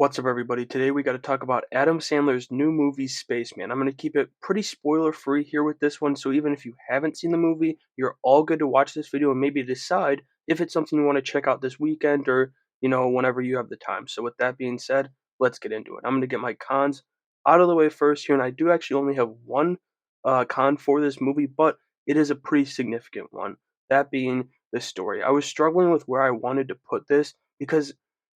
What's up, everybody? Today we got to talk about Adam Sandler's new movie, Spaceman. I'm going to keep it pretty spoiler free here with this one, so even if you haven't seen the movie, you're all good to watch this video and maybe decide if it's something you want to check out this weekend or, whenever you have the time. So, with that being said, let's get into it. I'm going to get my cons out of the way first here, and I do actually only have one con for this movie, but it is a pretty significant one. That being the story. I was struggling with where I wanted to put this because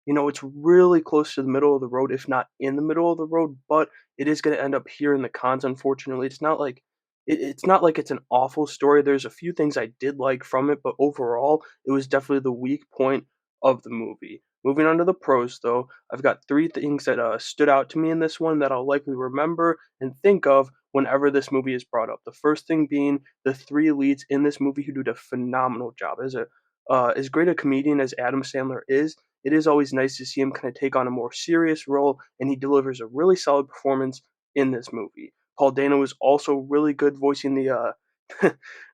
it's really close to the middle of the road, if not in the middle of the road, but it is going to end up here in the cons, unfortunately. It's not like it's an awful story. There's a few things I did like from it, but overall, it was definitely the weak point of the movie. Moving on to the pros, though, I've got three things that stood out to me in this one that I'll likely remember and think of whenever this movie is brought up. The first thing being the three leads in this movie who did a phenomenal job. As great a comedian as Adam Sandler is, it is always nice to see him kind of take on a more serious role, and he delivers a really solid performance in this movie. Paul Dano is also really good voicing the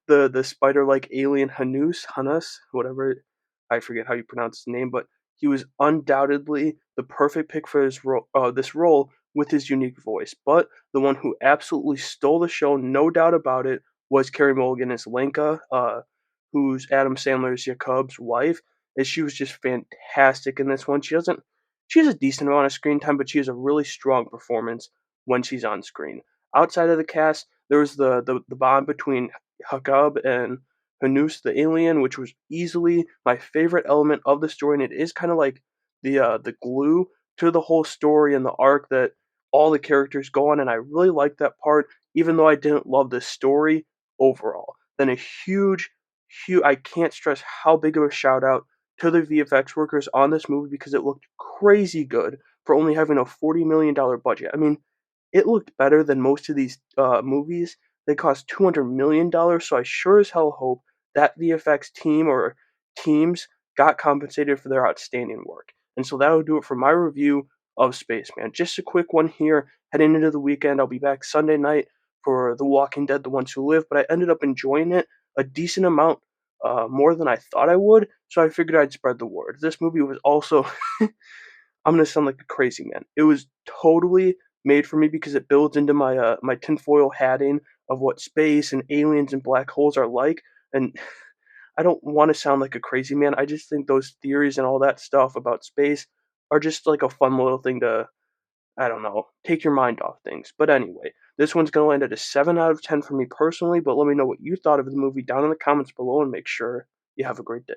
the spider-like alien Hanus, whatever, I forget how you pronounce his name, but he was undoubtedly the perfect pick for this role with his unique voice. But the one who absolutely stole the show, no doubt about it, was Carey Mulligan as Lenka, who's Adam Sandler's Jakob's wife, and she was just fantastic in this one. She has a decent amount of screen time, but she has a really strong performance when she's on screen. Outside of the cast, there was the bond between Jakob and Hanus the alien, which was easily my favorite element of the story, and it is kind of like the glue to the whole story and the arc that all the characters go on, and I really liked that part, even though I didn't love the story overall. Then a I can't stress how big of a shout out to the VFX workers on this movie because it looked crazy good for only having a $40 million budget. I mean, it looked better than most of these movies. They cost $200 million, so I sure as hell hope that VFX team or teams got compensated for their outstanding work. And so that'll do it for my review of Spaceman. Just a quick one here. Heading into the weekend, I'll be back Sunday night for The Walking Dead: The Ones Who Live, but I ended up enjoying it a decent amount, more than I thought I would, so I figured I'd spread the word. This movie was also, I'm gonna sound like a crazy man. It was totally made for me because it builds into my tinfoil hatting of what space and aliens and black holes are like, and I don't want to sound like a crazy man. I just think those theories and all that stuff about space are just like a fun little thing to, I don't know, take your mind off things. But anyway, this one's going to land at a 7 out of 10 for me personally, but let me know what you thought of the movie down in the comments below and make sure you have a great day.